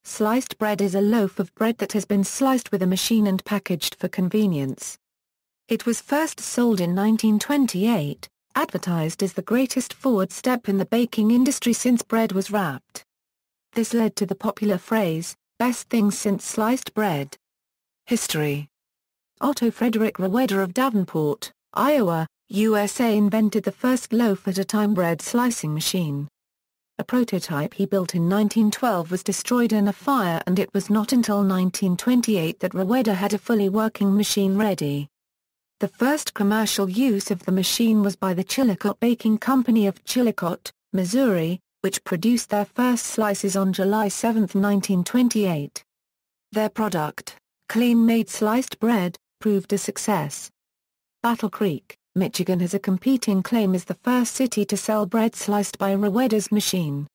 Sliced bread is a loaf of bread that has been sliced with a machine and packaged for convenience. It was first sold in 1928, advertised as the greatest forward step in the baking industry since bread was wrapped. This led to the popular phrase, "best thing since sliced bread." History. Otto Frederick Roweder of Davenport, Iowa, USA invented the first loaf-at-a-time bread slicing machine. A prototype he built in 1912 was destroyed in a fire, and it was not until 1928 that Roweder had a fully working machine ready. The first commercial use of the machine was by the Chillicothe Baking Company of Chillicothe, Missouri, which produced their first slices on July 7, 1928. Their product, clean-made sliced bread, proved a success. Battle Creek, Michigan has a competing claim as the first city to sell bread sliced by Roweder's machine.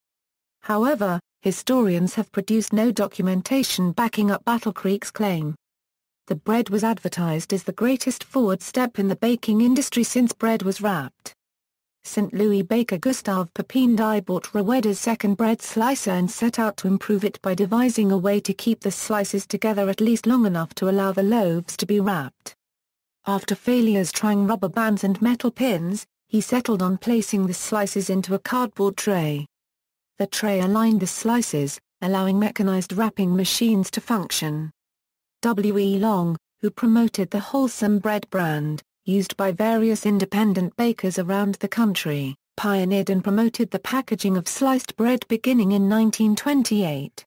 However, historians have produced no documentation backing up Battle Creek's claim. The bread was advertised as the greatest forward step in the baking industry since bread was wrapped. St. Louis baker Gustave Pepin Dye bought Roweder's second bread slicer and set out to improve it by devising a way to keep the slices together at least long enough to allow the loaves to be wrapped. After failures trying rubber bands and metal pins, he settled on placing the slices into a cardboard tray. The tray aligned the slices, allowing mechanized wrapping machines to function. W. E. Long, who promoted the wholesome bread brand, used by various independent bakers around the country, pioneered and promoted the packaging of sliced bread beginning in 1928.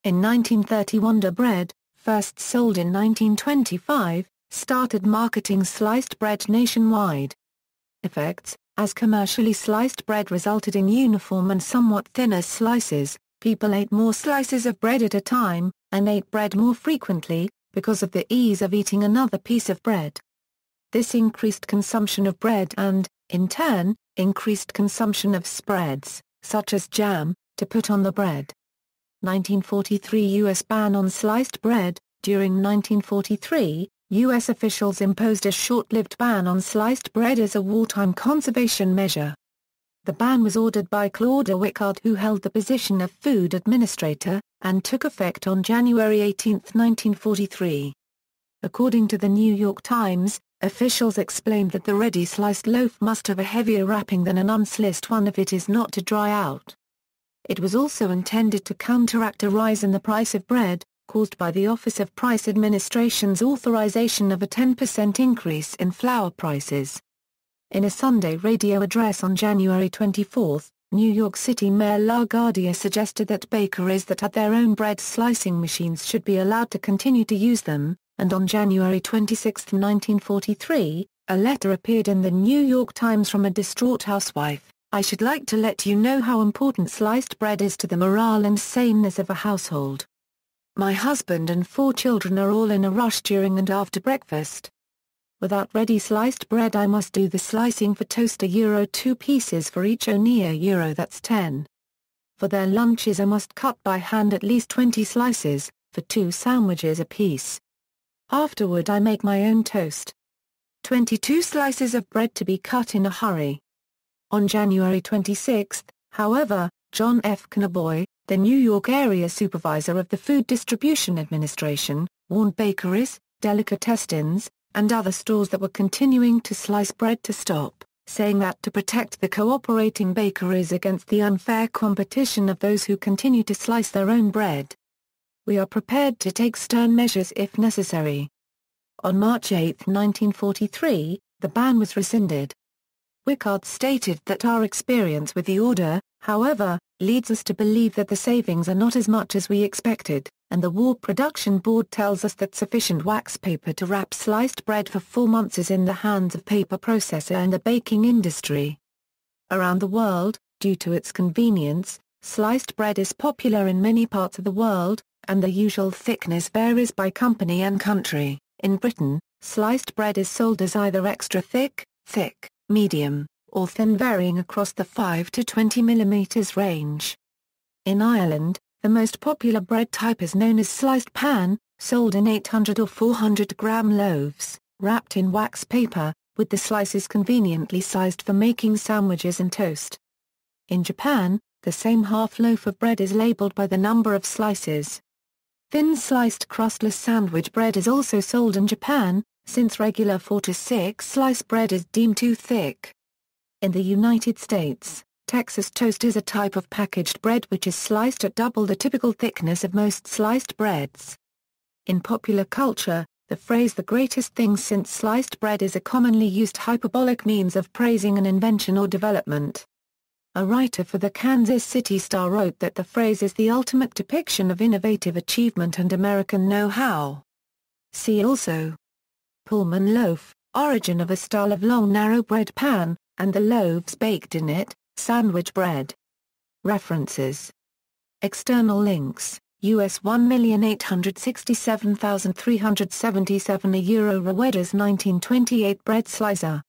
In 1930 Wonder Bread, first sold in 1925, started marketing sliced bread nationwide. Effects: as commercially sliced bread resulted in uniform and somewhat thinner slices, people ate more slices of bread at a time, and ate bread more frequently, because of the ease of eating another piece of bread. This increased consumption of bread and, in turn, increased consumption of spreads, such as jam, to put on the bread. 1943 U.S. ban on sliced bread. During 1943, U.S. officials imposed a short-lived ban on sliced bread as a wartime conservation measure. The ban was ordered by Claude Wickard, who held the position of food administrator, and took effect on January 18, 1943. According to the New York Times, officials explained that the ready sliced loaf must have a heavier wrapping than an unsliced one if it is not to dry out. It was also intended to counteract a rise in the price of bread, caused by the Office of Price Administration's authorization of a 10% increase in flour prices. In a Sunday radio address on January 24, New York City Mayor LaGuardia suggested that bakeries that had their own bread slicing machines should be allowed to continue to use them, and on January 26, 1943, a letter appeared in the New York Times from a distraught housewife. "I should like to let you know how important sliced bread is to the morale and sameness of a household. My husband and 4 children are all in a rush during and after breakfast. Without ready sliced bread I must do the slicing for toast €2 pieces for each, only €1 that's 10. For their lunches I must cut by hand at least 20 slices, for 2 sandwiches apiece. Afterward I make my own toast. 22 slices of bread to be cut in a hurry." On January 26, however, John F. Knaboy, the New York area supervisor of the Food Distribution Administration, warned bakeries, delicatessens, and other stores that were continuing to slice bread to stop, saying that to protect the cooperating bakeries against the unfair competition of those who continue to slice their own bread. "We are prepared to take stern measures if necessary." On March 8, 1943, the ban was rescinded. Wickard stated that "our experience with the order, however, leads us to believe that the savings are not as much as we expected, and the War Production Board tells us that sufficient wax paper to wrap sliced bread for 4 months is in the hands of paper processor and the baking industry." Around the world, due to its convenience, sliced bread is popular in many parts of the world, and the usual thickness varies by company and country. In Britain, sliced bread is sold as either extra thick, thick, medium, or thin, varying across the 5 to 20 mm range. In Ireland, the most popular bread type is known as sliced pan, sold in 800 or 400-gram loaves, wrapped in wax paper, with the slices conveniently sized for making sandwiches and toast. In Japan, The same half loaf of bread is labeled by the number of slices. Thin sliced crustless sandwich bread is also sold in Japan, since regular 4 to 6 slice bread is deemed too thick. In the United States, Texas toast is a type of packaged bread which is sliced at double the typical thickness of most sliced breads. In popular culture, the phrase "the greatest thing since sliced bread" is a commonly used hyperbolic means of praising an invention or development. A writer for the Kansas City Star wrote that the phrase is the ultimate depiction of innovative achievement and American know-how. See also: Pullman loaf, origin of a style of long narrow bread pan, and the loaves baked in it, sandwich bread. References. External links: US 1,867,377 €, Reweda's 1928 bread slicer.